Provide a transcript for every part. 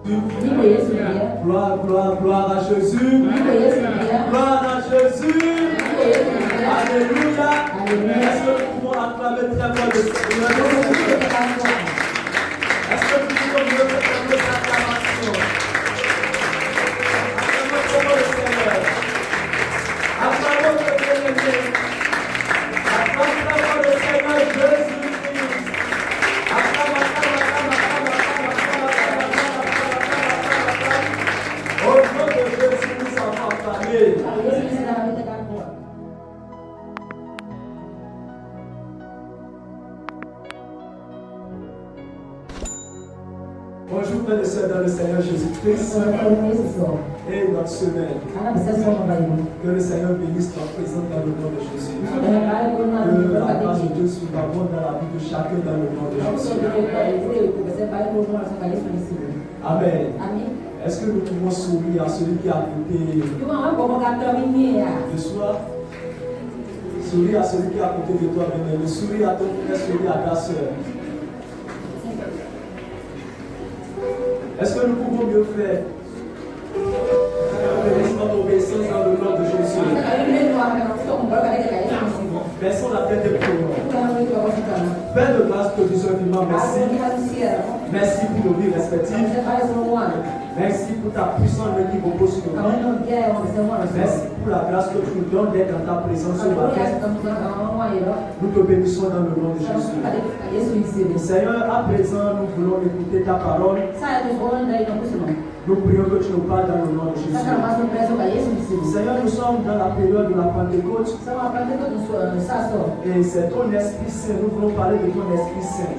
Gloire, gloire, gloire à Jésus. Gloire à Jésus. Alléluia. Est-ce que nous pouvons acclamer très fort le Seigneur? Est-ce que nous pouvons mieux faire cette acclamation? Acclamons le Seigneur. Acclamons le Seigneur. Acclamons le Seigneur Jésus-Christ. Acclamons. Au nom de Jésus, nous sommes acclamés. Bonjour frères et sœurs dans le Seigneur Jésus-Christ et notre semaine. Que le Seigneur bénisse notre présence dans le nom de Jésus. Que la grâce de Dieu surabonde dans la vie de chacun dans le nom de Jésus. Amen. Est-ce que nous pouvons sourire à celui qui a côté de soi? Sourire à celui qui est à côté de toi, bien-aimé. Sourire à ton frère, sourire à ta sœur. Est-ce que nous pouvons mieux faire? Notre obéissance dans le nom de Jésus. Baissons la tête et prions. Père de grâce, te disons vivement merci. Merci pour nos vies respectives. Merci pour ta puissance qui repose sur nos vies. Merci pour la grâce que tu nous donnes d'être dans ta présence ce matin. Nous te bénissons dans le nom de Jésus. Seigneur, à présent, nous voulons écouter ta parole. Nous prions que tu nous parles dans le nom de Jésus. Seigneur, nous sommes dans la période de la Pentecôte. Et c'est ton Esprit Saint. Nous voulons parler de ton Esprit Saint.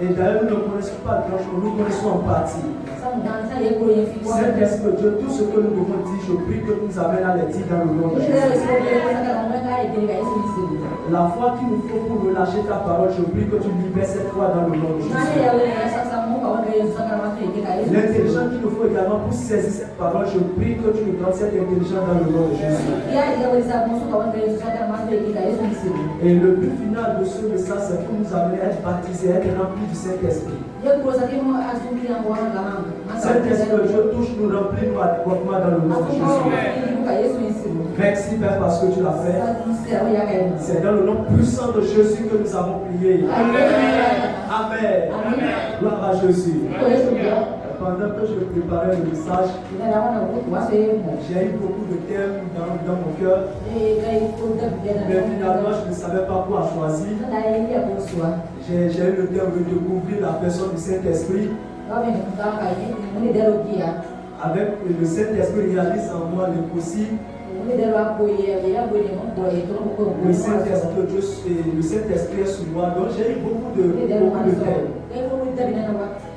Et d'ailleurs, nous ne connaissons pas grand-chose. Nous connaissons en partie. Saint-Esprit de Dieu, tout ce que nous devons dire, je prie que nous amène à les dire dans le nom de Jésus. La foi qu'il nous faut pour relâcher ta parole, je prie que tu libères cette foi dans le nom de Jésus. L'intelligence qu'il nous faut également pour saisir cette parole, je prie que tu nous donnes cette intelligence dans le nom de Jésus. Et le but final de ce message, c'est pour nous amener à être baptisés, à être remplis du Saint-Esprit. Saint-Esprit de Dieu, touche-nous, remplis-nous adéquatement dans le nom de Jésus. Merci Père parce que tu l'as fait. C'est dans le nom puissant de Jésus que nous avons prié. Amen. Gloire à Jésus. Pendant que je préparais le message, j'ai eu beaucoup de thèmes dans mon cœur. Mais finalement, je ne savais pas quoi choisir. J'ai eu le thème de découvrir la personne du Saint-Esprit. Avec le Saint-Esprit réalise en moi l'impossible. Le Saint-Esprit est sur moi. Donc j'ai eu beaucoup de thèmes.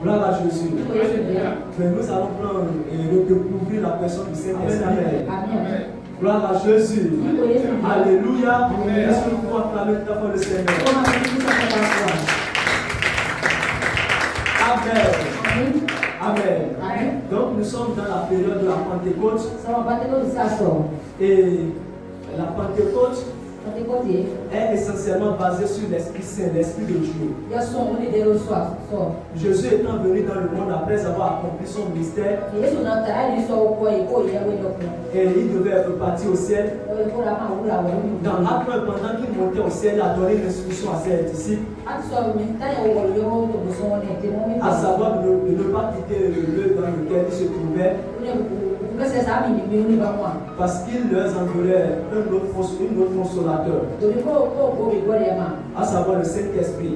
Gloire à Jésus. Mais nous allons prendre et redécouvrir la personne du Saint-Esprit. Gloire à Jésus. Alléluia. Est-ce que nous pouvons acclamer très fort le Seigneur? Amen. Amen. Donc nous sommes dans la période de la Pentecôte. Et la Pentecôte est essentiellement basée sur l'Esprit Saint, l'Esprit de Dieu. Jésus étant venu dans le monde après avoir accompli son ministère, et il devait être parti au ciel. Dans l'acte 1, pendant qu'il montait au ciel, il a donné une instruction à ses disciples, à savoir de ne pas quitter le lieu dans lequel il se trouvait, parce qu'il leur enverrait un autre consolateur, à savoir le Saint-Esprit.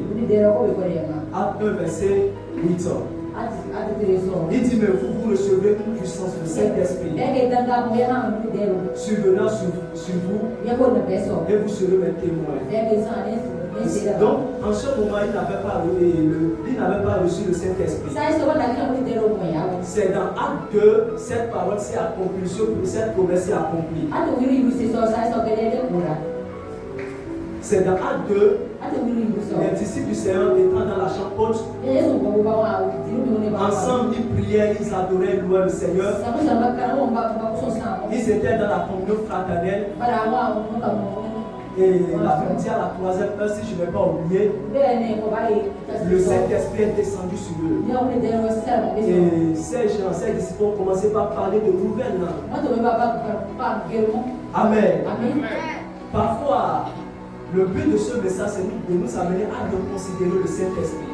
Acte 1, verset 8. Il dit, mais vous recevrez une puissance du Saint-Esprit survenant sur vous, et vous serez mes témoins. Donc, en ce moment, il n'avait pas reçu le Saint-Esprit. C'est dans Acte 2, cette parole s'est accomplie, cette promesse s'est accomplie. C'est dans Acte 2, les disciples du Seigneur étant dans la chambre haute, ensemble ils priaient, ils adoraient, ils louaient le Seigneur. Ils étaient dans la communion fraternelle. Et la Bible dit à la troisième heure, si je ne vais pas oublier, le Saint-Esprit est descendu sur eux. Et ces gens, ces disciples ont commencé par parler de nouvelles langues. Amen. Parfois, le but de ce message, c'est de nous amener à nous considérer le Saint-Esprit.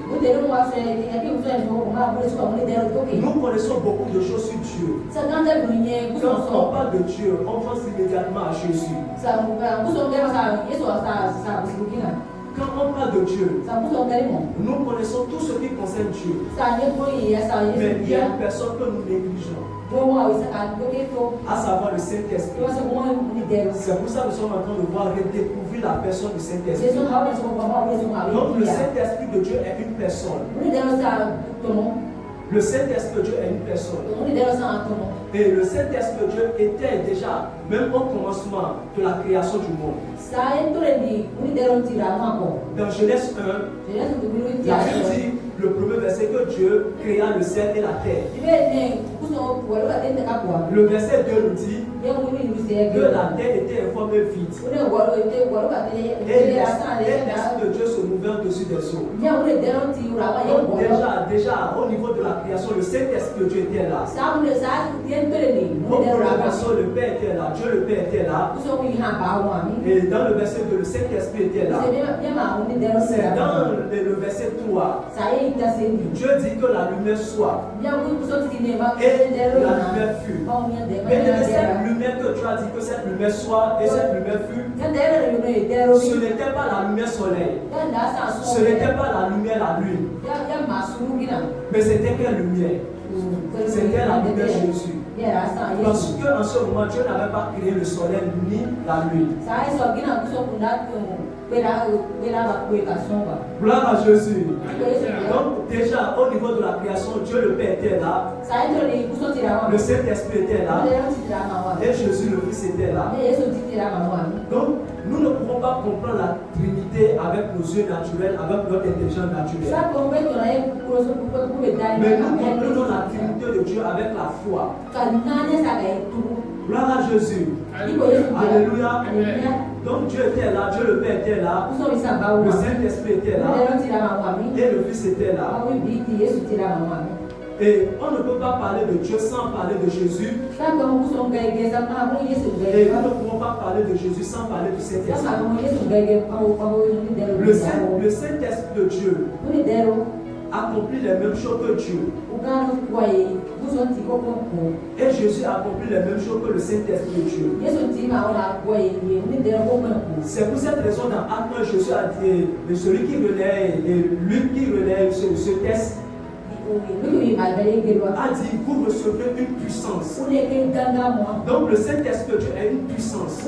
Nous connaissons beaucoup de choses sur Dieu. Quand on parle de Dieu, on pense immédiatement à Jésus. Quand on parle de Dieu, nous connaissons tout ce qui concerne Dieu. Mais il y a une personne que nous négligeons, à savoir le Saint-Esprit. C'est pour ça que nous sommes en train de voir redécouvrir la personne du Saint-Esprit. Donc le Saint-Esprit de Dieu est une personne. Le Saint-Esprit de Dieu est une personne. Et le Saint-Esprit de Dieu était déjà, même au commencement de la création du monde. Dans Genèse 1, la Bible dit, le premier verset, que Dieu créa le ciel et la terre. Le verset 2 nous dit que la terre était informe et vide. Et l'Esprit de Dieu se mouvait au-dessus des eaux. Donc déjà, au niveau de la création, le Saint-Esprit de Dieu était là. Donc dans le verset, le Père était là, Dieu le Père était là. Et dans le verset 2, le Saint-Esprit était là. C'est dans le verset 3. Dieu dit que la lumière soit. Et la lumière fut. Mais cette lumière que Dieu a dit que cette lumière soit et cette lumière fut, ce n'était pas la lumière soleil. Ce n'était pas la lumière la lune. Mais c'était quelle lumière? C'était la lumière Jésus. Parce qu'en ce moment, Dieu n'avait pas créé le soleil ni la lune. Gloire à Jésus. Donc déjà au niveau de la création, Dieu le Père était là. Le Saint-Esprit était là. Et Jésus le Fils était là. Donc nous ne pouvons pas comprendre la Trinité avec nos yeux naturels, avec notre intelligence naturelle. Mais nous comprenons la Trinité de Dieu avec la foi. Gloire à Jésus. Alléluia. Donc Dieu était là, Dieu le Père était là, le Saint-Esprit était là, et le Fils était là. Et on ne peut pas parler de Dieu sans parler de Jésus. Et nous ne pouvons pas parler de Jésus sans parler du Saint-Esprit. Le Saint-Esprit de Dieu accomplit les mêmes choses que Dieu. Et Jésus accomplit les mêmes choses que le Saint-Esprit de Dieu. C'est pour cette raison dans Acte 1, Jésus a dit, celui qui relaie, lui qui relaie ce texte, a dit, vous recevrez une puissance. Donc le Saint-Esprit de Dieu est une puissance.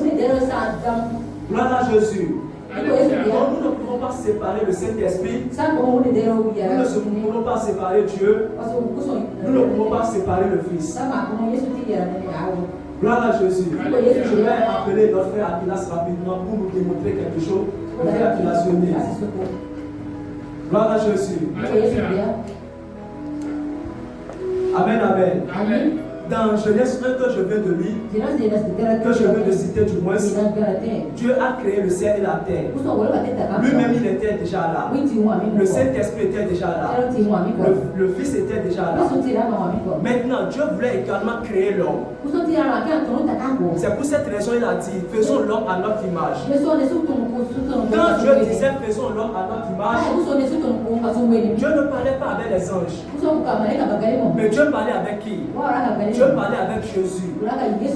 Gloire à Jésus. Donc nous ne pouvons pas séparer le Saint-Esprit. Nous ne pouvons pas séparer Dieu. Nous ne pouvons pas séparer le Fils. Gloire à Jésus. Je vais appeler notre frère Aquilas rapidement pour nous démontrer quelque chose. Le frère Aquilas, venez. Gloire à Jésus. Amen, amen. Amen. Dans Genèse 1 que je viens de lire, que je viens de citer du moins, Dieu a créé le ciel et la terre. Lui-même il était déjà là. Le Saint-Esprit était déjà là. Le Fils était déjà là. Maintenant, Dieu voulait également créer l'homme. C'est pour cette raison il a dit, faisons l'homme à notre image. Quand Dieu disait faisons l'homme à notre image, Dieu ne parlait pas avec les anges. Mais Dieu parlait avec qui? Dieu parlait avec Jésus,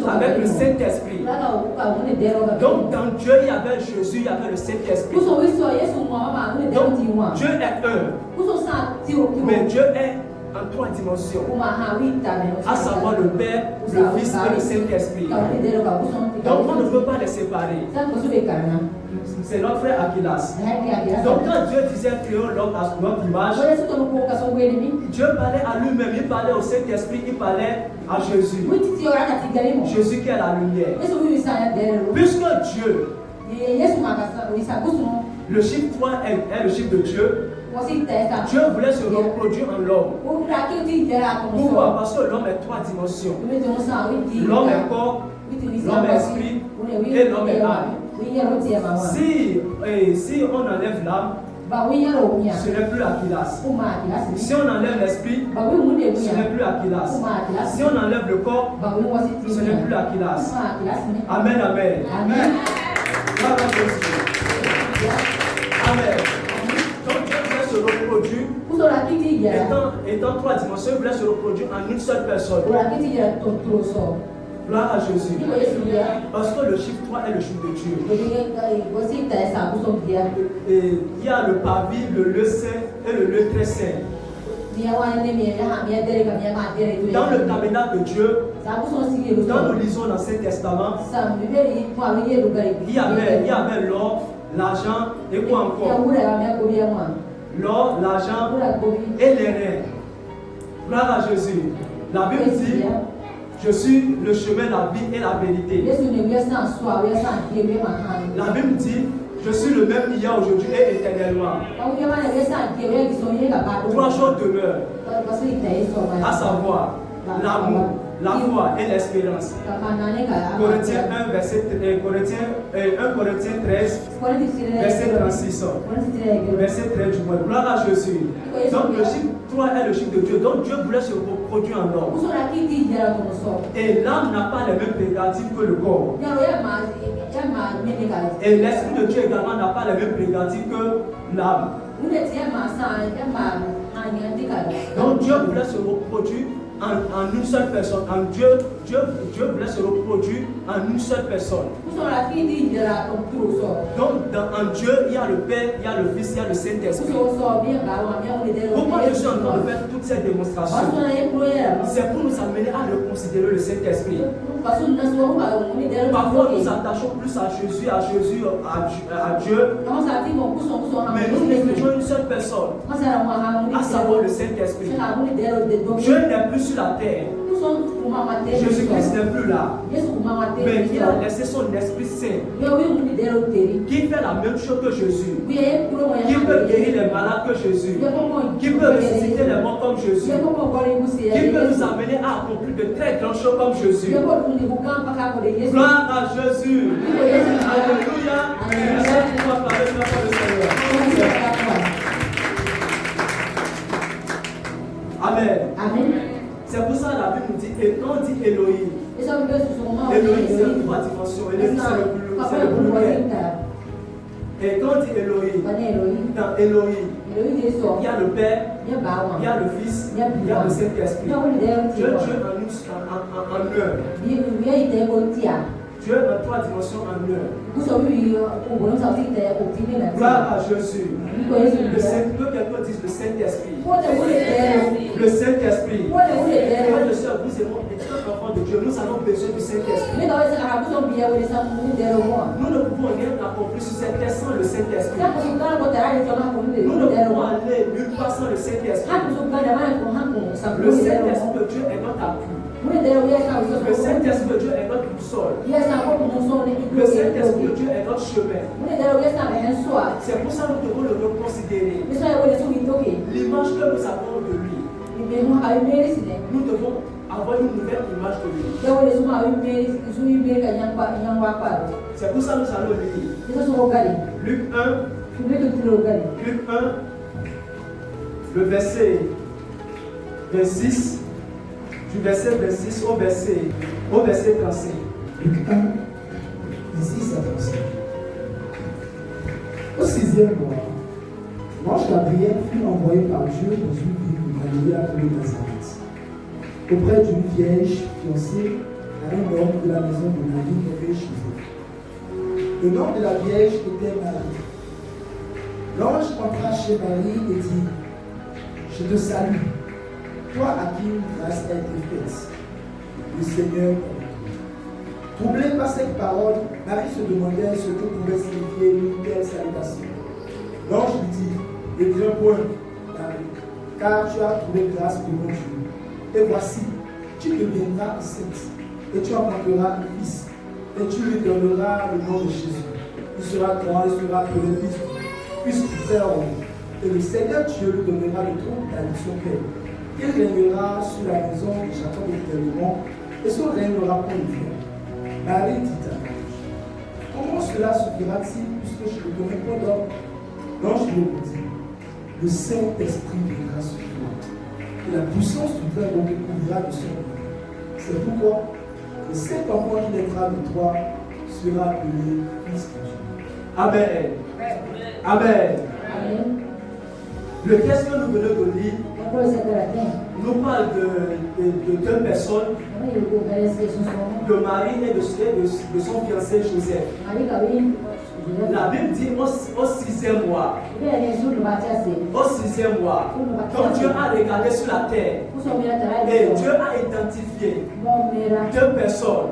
avec le Saint-Esprit. Donc dans Dieu il y avait Jésus, il y avait le Saint-Esprit. Donc Dieu est un. Mais Dieu est en trois dimensions. À savoir le Père, le Fils et le Saint-Esprit. Donc on ne peut pas les séparer. C'est notre frère Aquilas. Donc quand Dieu disait créons l'homme à notre image, Dieu parlait à lui-même, il parlait au Saint-Esprit, il parlait à Jésus. Jésus qui est la lumière. Puisque Dieu, le chiffre 3 est le chiffre de Dieu, Dieu voulait se reproduire en l'homme. Pourquoi? Parce que l'homme est trois dimensions. L'homme est corps, l'homme est esprit et l'homme est âme. Si on enlève l'âme, ce n'est plus Aquilas. Si on enlève l'esprit, ce n'est plus Aquilas. Si on enlève le corps, ce n'est plus Aquilas. Amen, amen. Amen. Amen. Donc Dieu voulait se reproduire. Étant trois dimensions, il voulait se reproduire en une seule personne. Gloire à Jésus. Parce que le chiffre 3 est le chiffre de Dieu. Et il y a le parvis, le lieu saint et le lieu très saint. Dans le tabernacle de Dieu, quand nous lisons l'Ancien Testament, il y avait l'or, l'argent et quoi encore? L'or, l'argent et les reins. Gloire à Jésus. La Bible dit: je suis le chemin, la vie et la vérité. La Bible dit: je suis le même hier, aujourd'hui et éternellement. Trois choses demeurent, à savoir l'amour, la foi et l'espérance. Corinthiens 1, Corinthiens 13, verset 36. Verset 13 du mois. Gloire à Jésus. Donc le chiffre 3 est le chiffre de Dieu. Donc Dieu voulait se reproduire en homme. Et l'âme n'a pas les mêmes prérogatives que le corps. Et l'esprit de Dieu également n'a pas les mêmes prérogatives que l'âme. Donc Dieu voulait se reproduire en une seule personne. En Dieu voulait se reproduire en une seule personne. Donc en Dieu, il y a le Père, il y a le Fils, il y a le Saint-Esprit. Pourquoi je suis en train de faire toutes ces démonstrations? C'est pour nous amener à reconsidérer le Saint-Esprit. Parfois nous attachons plus à Jésus, à Dieu. Mais nous négligeons une seule personne, à savoir le Saint-Esprit. Dieu n'est plus sur la terre. Jésus-Christ n'est plus là. Mais il a laissé son Esprit Saint qui fait la même chose que Jésus, qui peut guérir les malades que Jésus, qui peut ressusciter les morts comme Jésus, qui peut nous amener à accomplir de très grandes choses comme Jésus. Gloire à Jésus. Alléluia. Amen. Amen. C'est pour ça que la Bible nous dit, et quand on dit Elohim, Elohim c'est trois dimensions. Elohim c'est le plus clair. Et quand on dit Elohim, dans Elohim, il y a le Père, il y a le Fils, il y a le Saint-Esprit. Dieu en un. Dieu dans trois dimensions en un. Gloire à Jésus. Que quelqu'un dise le Saint-Esprit. Le Saint-Esprit. Frères et sœurs, vous et moi, étant enfants de Dieu, nous avons besoin du Saint-Esprit. Nous ne pouvons rien accomplir sur cette terre sans le Saint-Esprit. Nous ne pouvons aller nulle part sans le Saint-Esprit. Le Saint-Esprit de Dieu est notre appui. Le Saint-Esprit de Dieu est notre boussole. Le Saint-Esprit de Dieu est notre chemin. C'est pour ça que nous devons le reconsidérer. L'image que nous avons de lui, nous devons avoir une nouvelle image de lui. C'est pour ça que nous allons lire Luc 1, le verset 26. Du verset 26 au verset 35. Luc 1, 26 à 35. Au 6e mois, l'ange Gabriel fut envoyé par Dieu dans une ville de Galilée appelée Nazareth, auprès d'une vierge fiancée à un homme de la maison de Marie nommé Joseph. Le nom de la vierge était Marie. L'ange entra chez Marie et dit: Je te salue, toi à qui une grâce a été faite. Le Seigneur est avec toi. Troublée par cette parole, Marie se demandait ce que pouvait signifier une telle salutation. L'ange lui dit: Ne crains point, Marie, car tu as trouvé grâce devant Dieu. Et voici, tu deviendras enceinte, et tu enfanteras un fils, et tu lui donneras le nom de Jésus. Il sera grand, il sera appelé fils du Très-Haut. Et le Seigneur Dieu lui donnera le trône de son père. Il régnera sur la maison de Jacob éternellement, et son règne n'aura point de fin. Marie dit à l'ange: Comment cela suffira-t-il puisque je ne connais pas d'homme? L'ange lui dit, le Saint-Esprit viendra sur toi. Et la puissance du Très-Haut te couvrira de son nom. C'est pourquoi le Saint-Enfant qui naîtra de toi sera appelé Fils de Dieu. Amen. Amen. Le texte que nous venons de lire nous parle de deux personnes, de Marie et de son fiancé Joseph. La Bible dit au 6e mois. Au 6e mois. Donc Dieu a regardé sur la terre. Et Dieu a identifié deux personnes.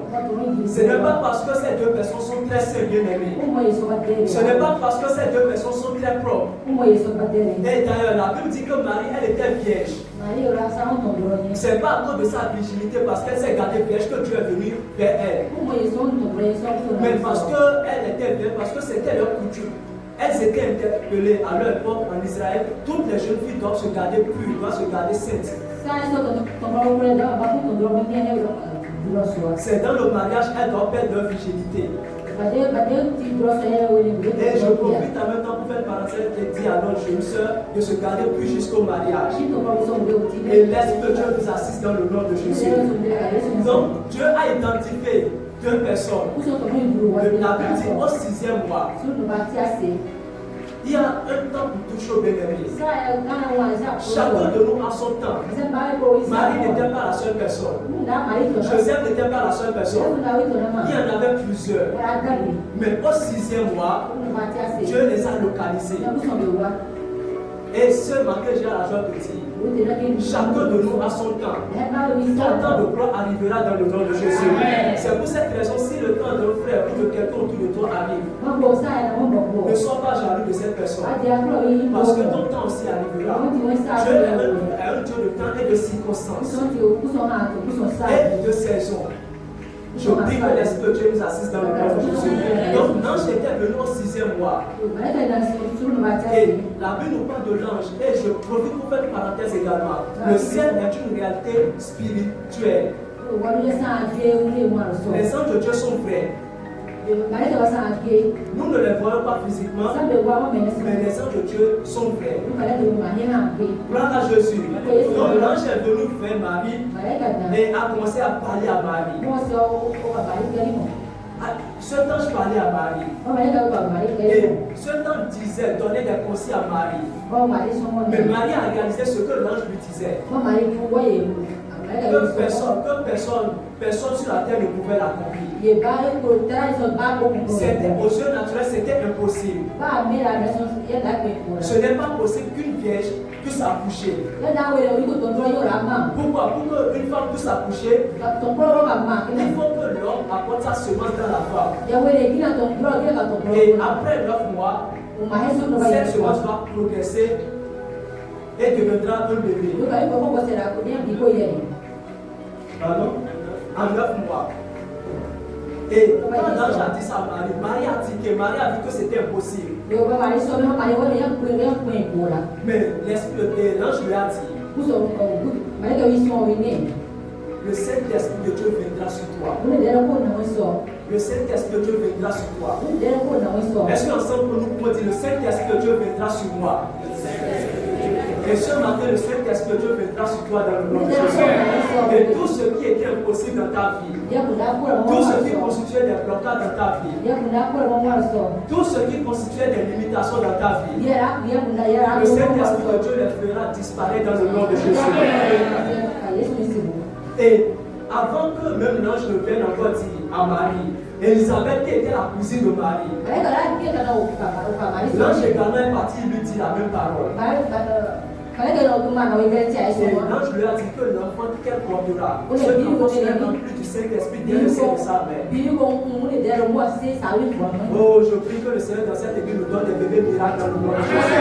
Ce n'est pas parce que ces deux personnes sont très bien-aimées. Ce n'est pas parce que ces deux personnes sont très propres. Et d'ailleurs, la Bible dit que Marie, elle était vierge. Ce n'est pas à cause de sa virginité, parce qu'elle s'est gardée vierge, que Dieu est venu vers elle. Mais parce qu'elle était vierge, parce que c'était leur coutume. Elles étaient interpellées à leur époque en Israël. Toutes les jeunes filles doivent se garder pures, doivent se garder saintes. C'est dans le mariage, elles doivent perdre leur virginité. Et je profite en même temps pour faire parenthèse et dire à notre jeune soeur de se garder plus jusqu'au mariage. Et laisse que Dieu nous assiste dans le nom de Jésus. Donc, Dieu a identifié deux personnes. La Bible dit au 6e mois. Il y a un temps pour tout chose, bien-aimé. Chacun de nous a son temps. Marie n'était pas la seule personne. Joseph n'était pas la seule personne. Il y en avait plusieurs. Mais au 6e mois, Dieu les a localisés. Et ce matin, j'ai la joie de dire, chacun de nous a son temps. Ton temps de gloire arrivera dans le nom de Jésus. C'est pour cette raison, si le temps d'un frère ou de quelqu'un autour de toi arrive, ne sois pas jaloux de cette personne. Parce que ton temps aussi arrivera. Dieu est un Dieu de temps et de circonstances. Et de saison. Je prie que l'Esprit de Dieu nous assiste dans le nom de Jésus. Donc l'ange était venu au 6e mois. Et la Bible nous parle de l'ange. Et je profite pour faire une parenthèse également. Le ciel est une réalité spirituelle. Les anges de Dieu sont vrais. Nous ne les voyons pas physiquement, mais les anges de Dieu sont vrais. Gloire à Jésus. Donc l'ange est venu vers Marie et a commencé à parler à Marie. Ce ange parlait à Marie. Et ce ange disait, donnait des conseils à Marie. Mais Marie a réalisé ce que l'ange lui disait. Personne sur la terre ne pouvait l'accomplir. C'était aux yeux naturels, c'était impossible. Ce n'est pas possible qu'une vierge puisse accoucher. Pourquoi? Pour qu'une femme puisse accoucher, il faut que l'homme apporte sa semence dans la femme. Et après 9 mois, cette semence va progresser et deviendra un bébé. Pardon? En 9 mois. Et quand l'ange a dit ça à Marie, Marie a tiqué, Marie a vu que c'était impossible. Mais l'ange lui a dit, le Saint-Esprit de Dieu viendra sur toi. Le Saint-Esprit de Dieu viendra sur toi. Est-ce qu'ensemble nous pouvons dire, le Saint-Esprit de Dieu viendra sur moi? Et ce matin, le Saint-Esprit de Dieu viendra sur toi dans le nom de Jésus. Et tout ce qui était impossible dans ta vie, tout ce qui constituait des blocages dans ta vie, tout ce qui constituait des limitations dans ta vie, le Saint-Esprit de Dieu les fera disparaître dans le nom de Jésus. Et avant que même l'ange ne vienne encore dire à Marie, Élisabeth qui était la cousine de Marie, l'ange également est parti lui dit la même parole. Et l'ange lui a dit que l'enfant qu'elle portera, ce enfant sera rempli du Saint-Esprit dès le sein de sa mère. Oh, je prie que le Seigneur dans cette église nous donne des bébés miracles dans le nom de Jésus.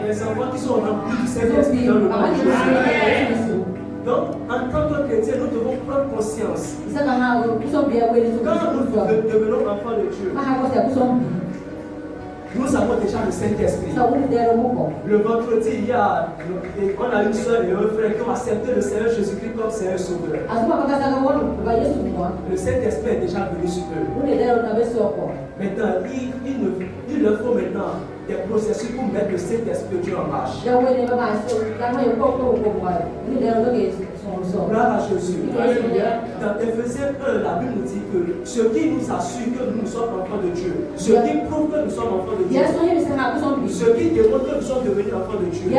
Les enfants qui sont remplis du Saint-Esprit dans le nom de Jésus. Donc, en tant que chrétiens, nous devons prendre conscience. Quand nous devenons enfants de Dieu, Nous avons déjà le Saint-Esprit. Le vendredi, on a une soeur et un frère qui ont accepté le Seigneur Jésus-Christ comme Seigneur Sauveur. Le Saint-Esprit est déjà venu sur eux. Maintenant, il leur faut maintenant des processus pour mettre le Saint-Esprit de Dieu en marche. Gloire à Jésus. Dans Éphésiens 1, la Bible nous dit que ce qui nous assure que nous sommes enfants de Dieu, ce qui prouve que nous sommes enfants de Dieu, ce qui démontre que nous sommes devenus enfants de Dieu,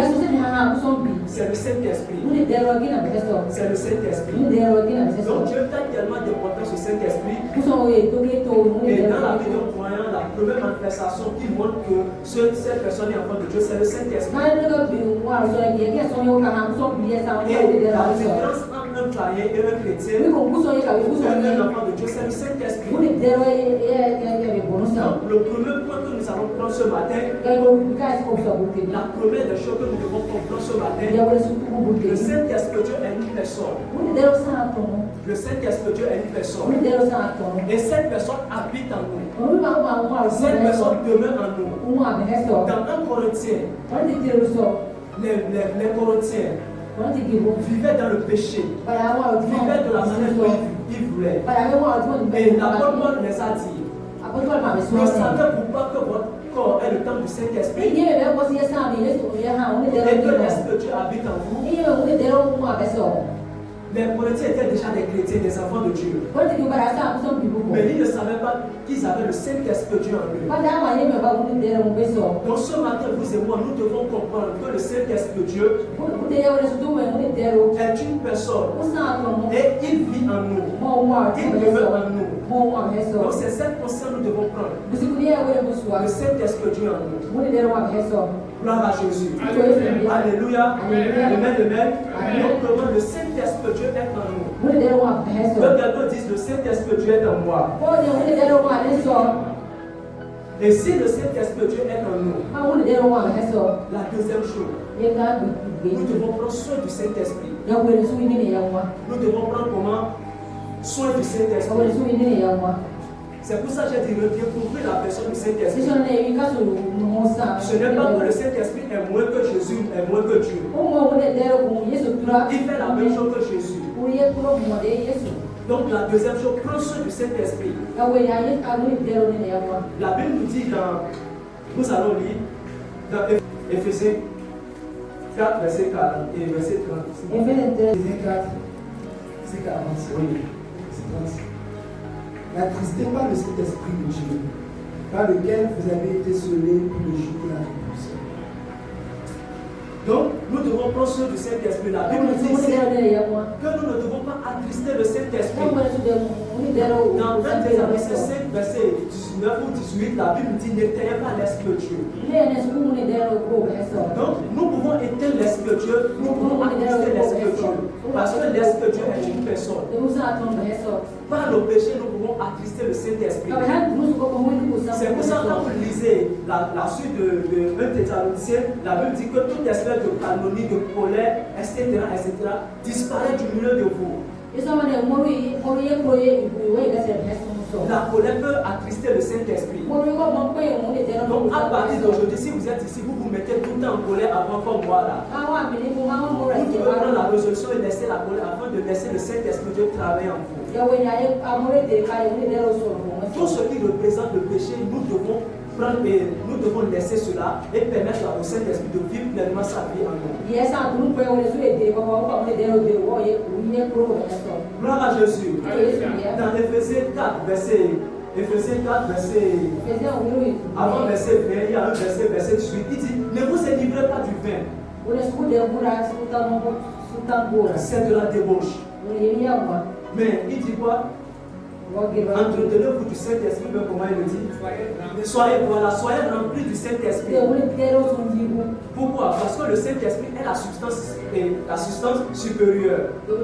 c'est le Saint-Esprit. C'est le Saint-Esprit. Donc Dieu t'a tellement d'importance au Saint-Esprit. Et dans la vie d'un croyant, la première manifestation qui montre que cette personne est enfant de Dieu, c'est le Saint-Esprit. Et la différence entre un croyant et un chrétien, un enfant de Dieu, c'est le Saint-Esprit. Donc, le premier point que nous allons prendre ce matin, la première des choses que nous devons comprendre ce matin, le Saint-Esprit Dieu est une personne. Le Saint-Esprit Dieu est une personne. Et cette personne habite en nous. Cette personne demeure en nous. Dans 1 Corinthiens, les Corinthiens vivaient dans le péché, vivaient de la manière dont ils voulaient. Et l'apôtre Paul les a dit, ne savez-vous pas que votre corps est le temple du Saint-Esprit et que l'Esprit de Dieu habite en vous? Les Corinthiens étaient déjà des chrétiens, des enfants de Dieu. Mais ils ne savaient pas qu'ils avaient le Saint-Esprit de Dieu en eux. Donc ce matin, vous et moi, nous devons comprendre que le Saint-Esprit de Dieu est une personne et il vit en nous. Il demeure en nous. Donc c'est cette conscience que nous devons prendre. Le Saint-Esprit de Dieu en nous. Gloire à Jésus. Alléluia. Amen. Donc comment le Saint-Esprit de Dieu est en nous. Que quelqu'un dise le Saint-Esprit de Dieu est en moi. Et si le Saint-Esprit de Dieu est en nous, la deuxième chose, nous devons prendre soin du Saint-Esprit. Nous devons prendre comment? Soin du Saint-Esprit. C'est pour ça que j'ai dit redécouvrir la personne du Saint-Esprit. Ce n'est pas que le Saint-Esprit est moins que Jésus, est moins que Dieu. Il fait la même chose que Jésus. Donc la deuxième chose, prends soin du Saint-Esprit. La Bible nous dit nous allons lire dans Éphésiens 4, verset 40 et verset 30. Éphésiens 4, verset 40. Oui, c'est 30. N'attristez pas le Saint-Esprit de Dieu, par lequel vous avez été scellés pour le jour de la rédemption. Donc, nous devons prendre soin du Saint-Esprit. La Bible dit ici que nous ne devons pas attrister le Saint-Esprit. Dans 1 Thessaloniciens 5, verset 19 ou 18, la Bible dit n'éteignez pas l'Esprit de Dieu. Donc, nous pouvons éteindre l'Esprit de Dieu, nous pouvons attrister l'Esprit de Dieu. Parce que l'Esprit de Dieu est une personne. Par le péché, nous pouvons attrister le Saint-Esprit. C'est pour ça que quand vous lisez la suite de 1 Thessaloniciens, la Bible dit que toute espèce de calomnie, de colère, etc., disparaît du milieu de vous. La colère peut attrister le Saint-Esprit. Donc à partir d'aujourd'hui, si vous êtes ici, vous vous mettez tout le temps en colère avant comme moi là. Vous devez prendre la résolution et laisser la colère afin de laisser le Saint-Esprit Dieu travailler en vous. Tout ce qui représente le péché, nous devons prendre et nous devons laisser cela et permettre au Saint-Esprit de vivre pleinement sa vie en nous. Gloire à Jésus. Dans Éphésiens 4, verset avant verset 20, il y a un verset 18, il dit, ne vous élivrez pas du vin. C'est de la débauche. Mais il dit quoi? Entretenez-vous du Saint-Esprit, mais comment il le dit? Soyez remplis du Saint-Esprit. Pourquoi? Parce que le Saint-Esprit est la substance supérieure. Quand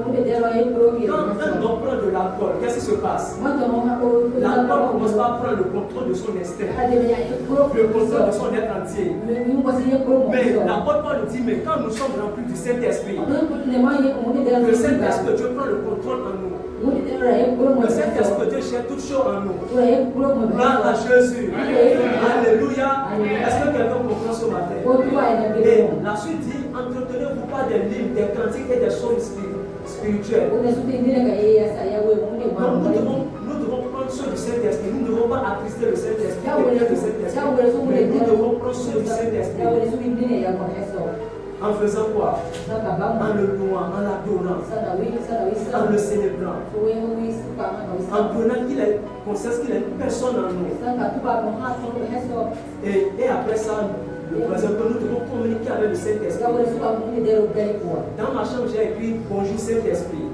un homme prend de l'alcool, qu'est-ce qui se passe? L'alcool commence par prendre le contrôle de son instinct, le contrôle de son être entier. Mais l'apôtre Paul dit, mais quand nous sommes remplis du Saint-Esprit, le Saint-Esprit, Dieu prend le contrôle en nous. Le Saint-Esprit Est-ce que Dieu cherche toute chose en nous? Gloire à Jésus. Alléluia. Est-ce que quelqu'un comprend ce matin? Et la suite dit, entretenez-vous pas des livres, des cantiques et des sons spirituels. Donc, nous devons prendre ceux du Saint-Esprit. Nous ne devons pas attrister le Saint-Esprit. Mais nous devons prendre ceux du Saint-Esprit. En faisant quoi? En le louant, en l'adorant, en le célébrant, en prenant qu'il est conscience qu'il est une personne en nous. Et après ça, le troisième que nous devons communiquer avec le Saint-Esprit. Dans ma chambre, j'ai écrit bonjour Saint-Esprit.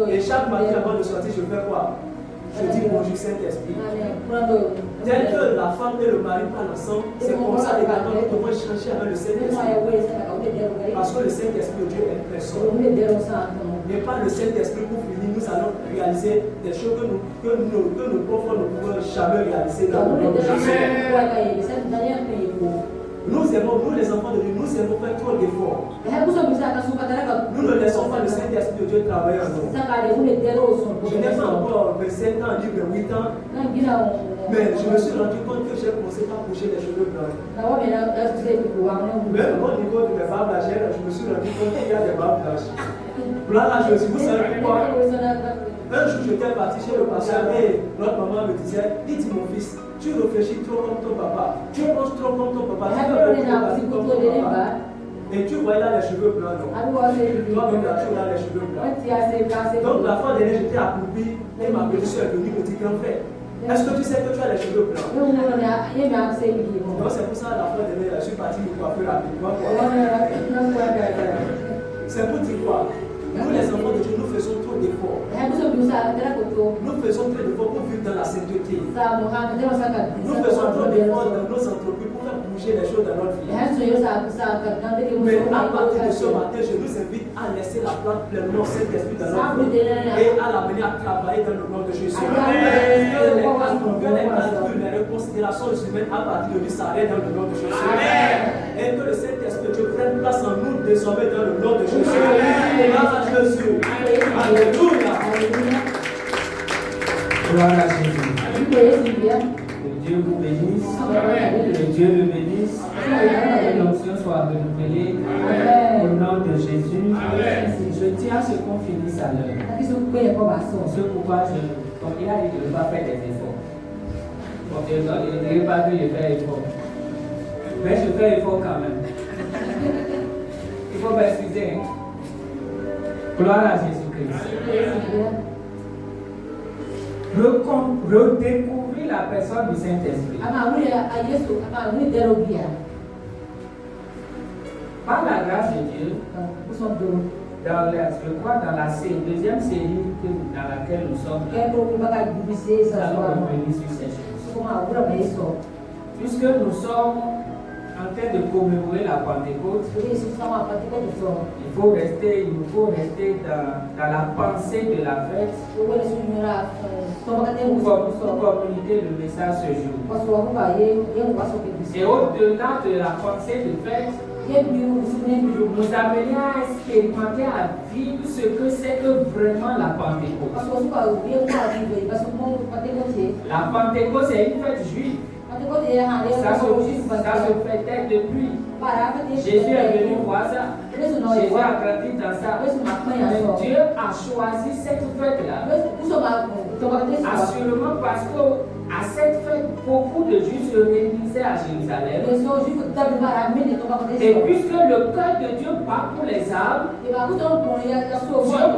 Et chaque matin avant de sortir, je fais quoi? Je dis bonjour Saint-Esprit. Tel que la femme et le mari parlent ensemble, c'est comme ça également nous devons échanger avec le Saint-Esprit. Parce que le Saint-Esprit, Dieu est une personne. Mais pas le Saint-Esprit pour finir, nous allons réaliser des choses que nos prophètes ne pourront jamais réaliser dans le monde de Jésus. Nous aimons, nous les enfants de Dieu, nous aimons faire trop d'efforts. Nous ne laissons pas le Saint-Esprit de Dieu travailler en nous. Je n'ai pas encore 27 ans, ni 28 ans, mais je me suis rendu compte que j'ai commencé à bouger les cheveux blancs. Même au niveau de mes barbes lâchères, je me suis rendu compte qu'il y a des barbes blanches. Là, je vous savez pourquoi? Un jour, j'étais parti chez le pasteur et notre maman me disait, il dit mon fils, tu réfléchis trop comme ton papa, tu penses trop comme ton papa, tu fais beaucoup de comme ton papa. Et tu vois là les cheveux blancs, non? Toi-même là, tu as les cheveux blancs. Donc la fois dernière, j'étais accroupi et ma petite soeur est venue me dire, grand frère, est-ce que tu sais que tu as les cheveux blancs? Donc c'est pour ça la fois dernière, je suis parti me coiffer rapidement. C'est pour dire quoi? Nous les enfants de Dieu, nous faisons trop d'efforts. Nous faisons trop d'efforts pour vivre dans la sainteté. Nous faisons trop d'efforts dans nos entreprises pour faire bouger les choses dans notre vie. Mais à partir de ce matin, je nous invite à laisser la place pleinement Saint-Esprit dans notre vie et à l'amener à travailler dans le nom de Jésus. Les calculs, les considérations humaines à partir de lui s'arrêtent dans le nom de Jésus. Et que le Saint-Esprit de Dieu prenne place en nous désormais dans le nom de Jésus. Jésus. Alléluia. Gloire à Jésus. Que Dieu vous bénisse. Que Dieu le bénisse. Que l'onction soit renouvelée. Au nom de Jésus. Je tiens à ce qu'on finisse à l'heure. C'est pourquoi comme il a dit de ne pas faire des efforts. Donc je ne dirais pas que je fais effort. Mais je fais effort quand même. Il faut m'excuser. Gloire à Jésus-Christ. Redécouvrir la personne du Saint-Esprit. Par la grâce de Dieu, je crois dans la deuxième série dans laquelle nous sommes, nous allons revenir sur ces choses. Puisque nous sommes en train de commémorer la Pentecôte, il nous faut rester dans la pensée de la fête pour communiquer le message ce jour. Et au-delà de la pensée de fête, nous amener à expérimenter, à vivre ce que c'est que vraiment la Pentecôte. La Pentecôte, c'est une fête juive. Ça se fêtait depuis. Jésus est venu voir ça. Jésus a grandi dans ça. Mais Dieu a choisi cette fête-là. Assurément parce que à cette fête, beaucoup de Juifs se réunissaient à Jérusalem. Et puisque le cœur de Dieu bat pour les âmes, Dieu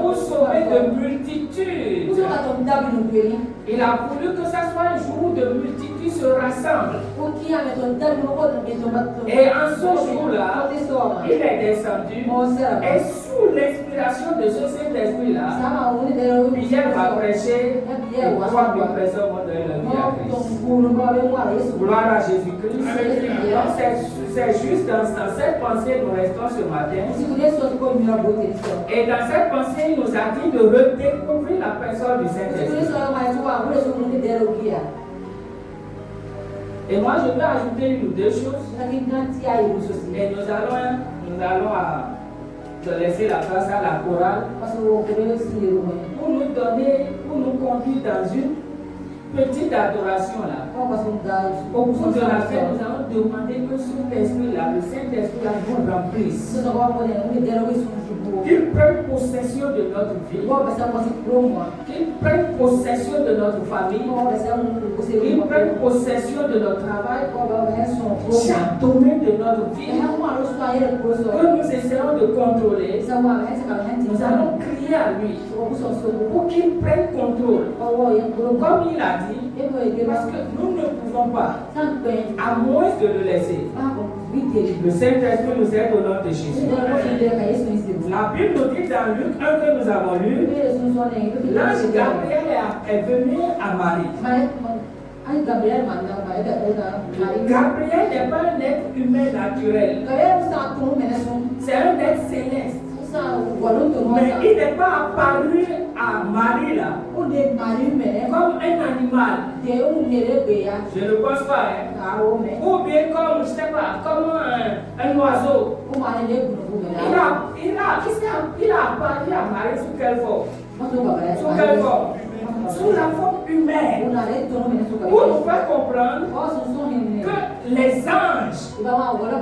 pour sauver de multitudes. Il a voulu que ça soit un jour où de multitudes se rassemblent. Et en ce jour-là, il est descendu. Et sous l'inspiration de ce Saint-Esprit-là, Pierre va prêcher. 3000 personnes vont donner leur vie à Christ. Gloire à Jésus-Christ. C'est juste dans cette pensée nous restons ce matin. Et dans cette pensée, il nous a dit de redécouvrir la personne du Saint-Esprit. Et moi, je vais ajouter une ou deux choses. Et nous allons de laisser la place à la chorale pour nous donner, pour nous conduire dans une petite adoration là. Au cours de la fête, nous allons demander que Saint-Esprit là, le Saint-Esprit là, nous remplisse. Qu'il prenne possession de notre vie. Qu'il prenne possession de notre famille. Qu'il prenne possession de notre travail. Chaque domaine de notre vie que nous essayons de contrôler, nous allons crier à lui pour qu'il prenne contrôle. Comme il a dit, parce que nous ne pouvons pas, à moins de le laisser. Le Saint-Esprit nous aide au nom de Jésus. La Bible nous dit dans Luc 1 que nous avons lu, l'ange Gabriel est venu à Marie. Gabriel n'est pas un être humain naturel. C'est un être céleste. Mais il n'est pas apparu à Marie là comme un animal. Je ne pense pas. Ou bien comme, je sais pas, comme un oiseau. Il a apparu à Marie sous quelle forme? Sous quelle forme? Sous la forme humaine. Pour nous faire comprendre que les anges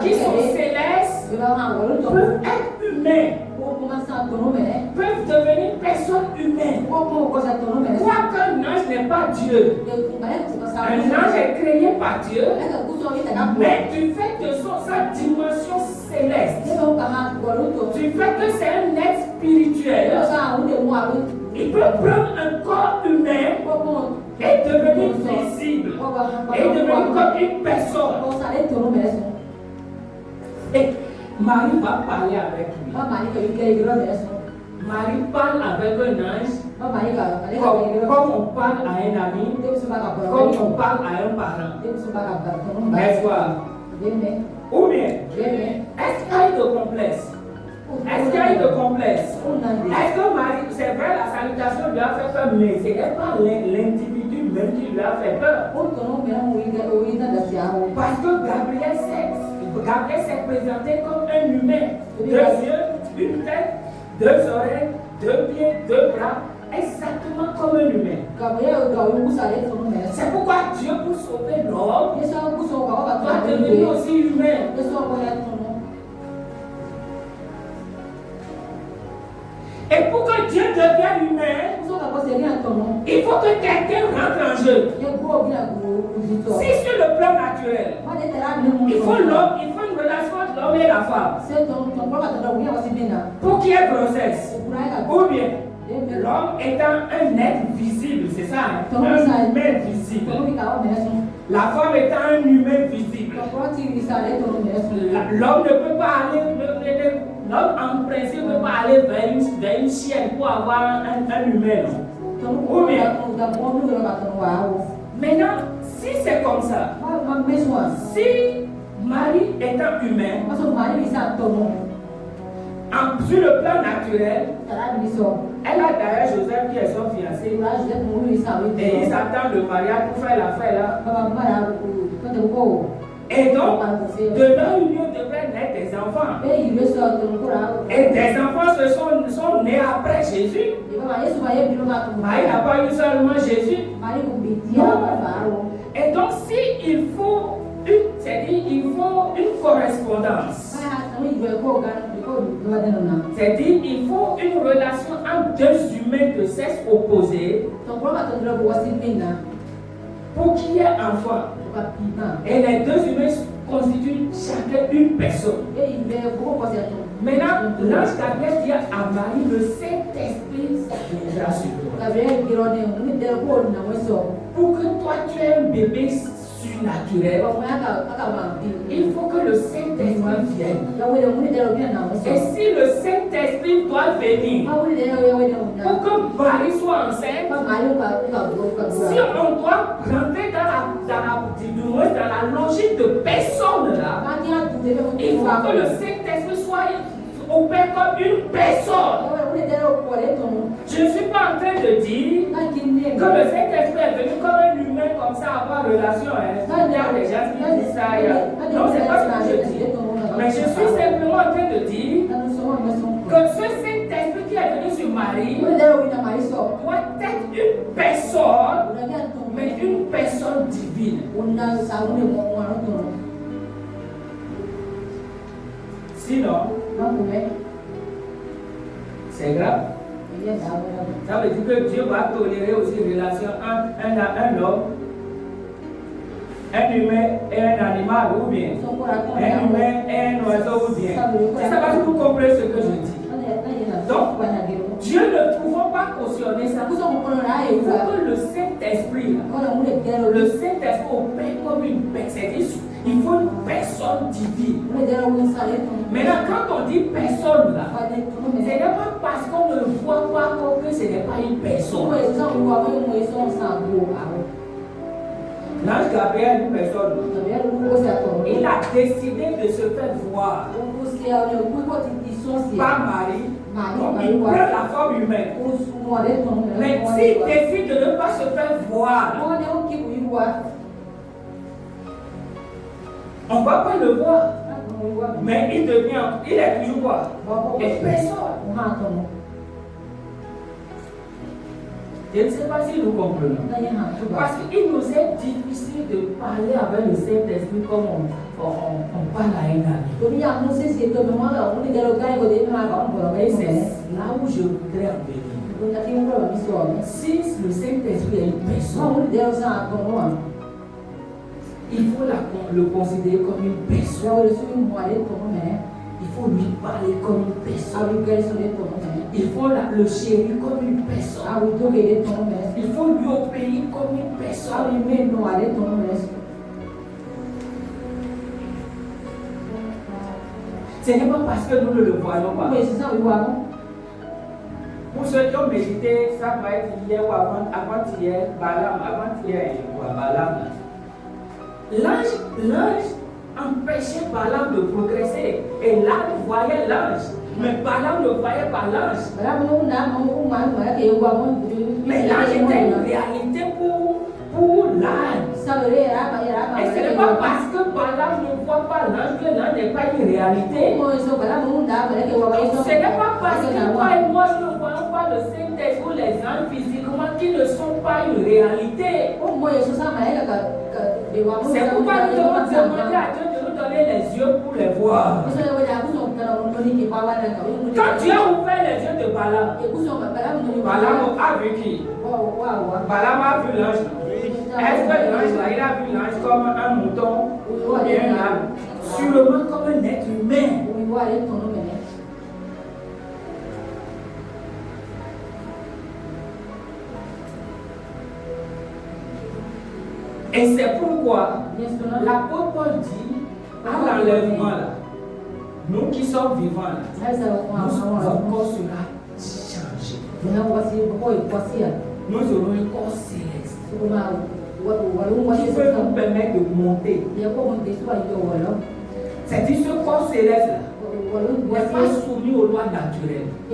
qui sont célestes peuvent être humains, peuvent devenir personnes humaines. Quoique un ange n'est pas Dieu. Un ange est créé par Dieu, mais du fait de sa dimension céleste, du fait que c'est un être spirituel, il peut prendre un corps humain et devenir visible, et devenir comme une personne. Et Marie va parler avec lui. Marie parle avec un ange comme on parle à un ami, comme on parle à un parent. N'est-ce pas? Ou bien, est-ce qu'il y a de complexe? Est-ce qu'il y a de complexe? Est-ce que Marie, c'est vrai, la salutation lui a fait peur, mais ce n'est pas l'individu même qui lui a fait peur. Parce que Gabriel s'est présenté comme un humain. 2 yeux, une tête, 2 oreilles, 2 pieds, 2 bras, exactement comme un humain. C'est pourquoi Dieu, pour sauver l'homme, doit devenir aussi humain. Et pour que Dieu devienne humain, il faut que quelqu'un rentre en jeu. Si sur le plan naturel, il faut une relation entre l'homme et la femme pour qu'il y ait grossesse. Ou bien, l'homme étant un être visible, c'est ça, un humain visible. La femme étant un humain visible. L'homme ne peut pas aller, l'homme en principe ne peut pas aller vers une chienne pour avoir un humain. Ou bien, maintenant, si c'est comme ça, si Marie étant humaine, sur le plan naturel, elle a d'ailleurs Joseph qui est son fiancé, et ils attendent le mariage pour faire l'affaire là. Et donc, de leur union devraient naître des enfants. Et des enfants sont nés après Jésus. Marie n'a pas eu seulement Jésus. Non. Et donc, il faut une correspondance. C'est-à-dire il faut une relation entre 2 humains de sexe opposé pour qu'il y ait enfant. Et les 2 humains constituent chacun une personne. Maintenant, l'ange Gabriel dit à Marie, le Saint-Esprit viendra sur toi. Pour que toi tu aies un bébé surnaturel, il faut que le Saint-Esprit vienne. Et si le Saint-Esprit doit venir pour que Marie soit enceinte, si on doit rentrer dans la logique de personne là, il faut que le Saint-Esprit soit opère comme une personne. Je ne suis pas en train de dire que le Saint-Esprit est venu comme un humain comme ça avoir relation. Il y a des gens qui disent ça. Non, c'est pas ce que je dis. Mais je suis simplement en train de dire que ce Saint-Esprit qui est venu sur Marie doit être une personne, mais une personne divine. Sinon, c'est grave. Ça veut dire que Dieu va tolérer aussi une relation entre un homme, un humain et un animal, ou bien un humain et un oiseau, ou bien. Ça va vous comprendre ce que je dis. Donc, Dieu ne pouvant pas cautionner ça, il faut que le Saint-Esprit opère comme une personne. Il faut une personne divine. Maintenant, quand on dit personne là, ce n'est pas parce qu'on ne voit pas que ce n'est pas une personne. L'ange Gabriel est une personne. Il a décidé de se faire voir par Marie. Donc il prend la forme humaine. Mais s'il décide de ne pas se faire voir, on ne va pas le voir. Mais il est toujours quoi? Une personne. Je ne sais pas si nous comprenons. Parce qu'il nous est difficile de parler avec le Saint-Esprit comme on parle à un ami. Et c'est là où je voudrais en venir. Si le Saint-Esprit est une personne, il faut le considérer comme une personne. Il faut lui parler comme une personne. Il faut le chérir comme une personne. Il faut lui obéir comme une personne. Ce n'est pas parce que nous ne le voyons pas. Pour ceux qui ont médité, ça va être hier ou avant-hier, avant-hier, Balaam. L'ange empêchait Balaam de progresser. Et là, il voyait l'ange. Mais Balaam ne voyait pas l'ange. Mais l'ange était une réalité pour l'âne. Et ce n'est pas parce que Balaam ne voit pas l'ange que l'ange n'est pas une réalité. Ce n'est pas parce que toi et moi nous ne voyons pas le Saint-Esprit ou les anges physiquement qui ne sont pas une réalité. C'est pourquoi nous devons demander à Dieu de nous donner les yeux pour les voir. Quand Dieu a ouvert les yeux de Balaam, Balaam a vu qui? Balaam a vu l'ange. Est-ce que l'ange là, il a vu l'ange comme un mouton ou un âne? Sûrement comme un être humain. Et c'est pourquoi l'apôtre Paul dit à l'enlèvement là, nous qui sommes vivants là, notre corps sera changé. Nous aurons un corps céleste qui peut nous permettre de monter. C'est-à-dire ce corps céleste là n'est pas soumis aux lois naturelles. Un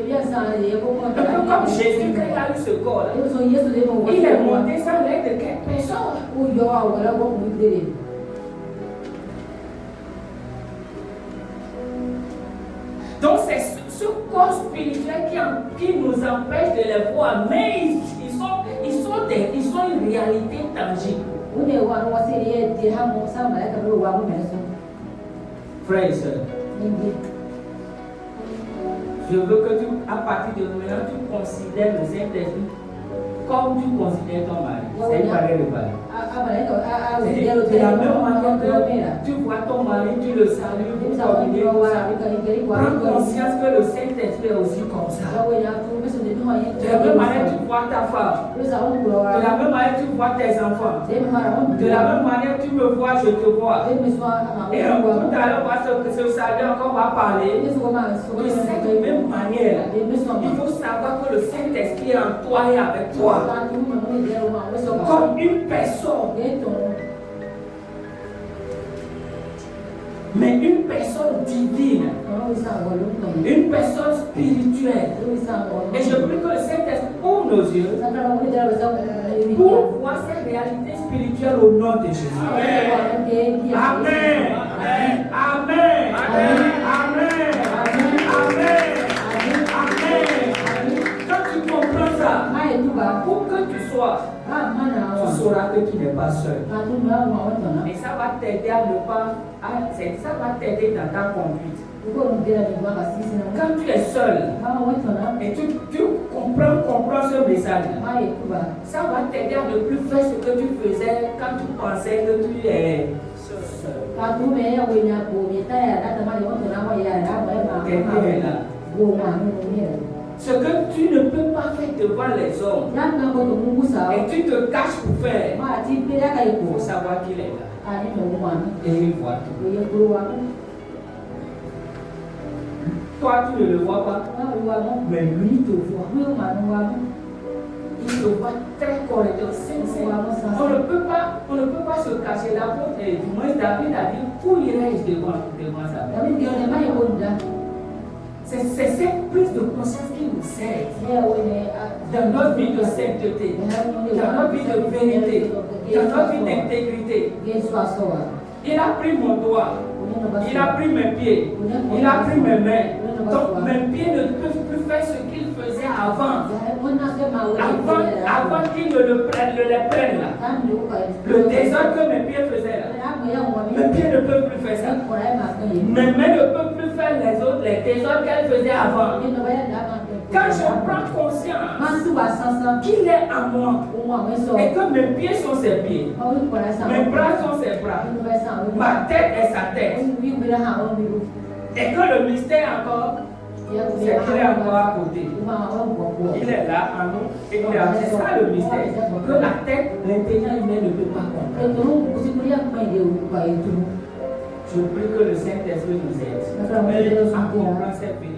peu comme Jésus quand il a eu ce corps là, il est monté sans l'aide de quelle personne. Donc c'est ce corps spirituel qui nous empêche de les voir, mais ils sont une réalité tangible. Frères et sœurs, je veux que à partir de maintenant, tu considères le Saint-Esprit comme tu considères ton mari. C'est une pareille de balle. De la même manière que tu vois ton mari, tu le salues, vous communiez, prends conscience que le Saint-Esprit est aussi comme ça. De la même manière, tu vois ta femme. De la même manière, tu vois tes enfants. De la même manière, tu me vois, je te vois. Et tout à l'heure, on va se saluer, encore on va parler. De cette même manière, il faut savoir que le Saint-Esprit est en toi et avec toi. Comme une personne. Mais une personne divine. Une personne spirituelle. Et je prie que le Saint-Esprit ouvre nos yeux pour voir cette réalité spirituelle au nom de Jésus. Amen. Amen. Amen. Amen. Amen. Amen. pas seul. Et ça va t'aider à ne pas. Ça va t'aider dans ta conduite. Quand tu es seul et tu comprends ce message, ça va t'aider à ne plus faire ce que tu faisais quand tu pensais que tu es seul. Ce que tu ne peux pas faire devant les hommes et tu te caches pour faire, il faut savoir qu'il est là et il voit tout. Toi, tu ne le vois pas, mais lui te voit. Il te voit très correctement. On ne peut pas se cacher la porte. Et du moins, David a dit où irai-je devant sa mère. C'est cette prise de conscience qui nous sert dans notre vie de sainteté, dans notre vie de vérité, dans notre vie d'intégrité. Il a pris mon doigt, il a pris mes pieds, il a pris mes mains. Donc mes pieds ne peuvent plus faire ce qu'ils faisaient avant qu'ils ne les prennent là. Le désordre que mes pieds faisaient là, mes pieds ne peuvent plus faire ça. Mes mains ne peuvent plus faire les désordres qu'elles faisaient avant. Quand je prends conscience qu'il est à moi et que mes pieds sont ses pieds, mes bras sont ses bras, ma tête est sa tête, et que le mystère encore, c'est qu'il est encore à côté. Il est là en nous et c'est ça le mystère. Que la tête, l'intelligence humaine ne peut pas comprendre. Je prie que le Saint-Esprit nous aide à comprendre cette vérité.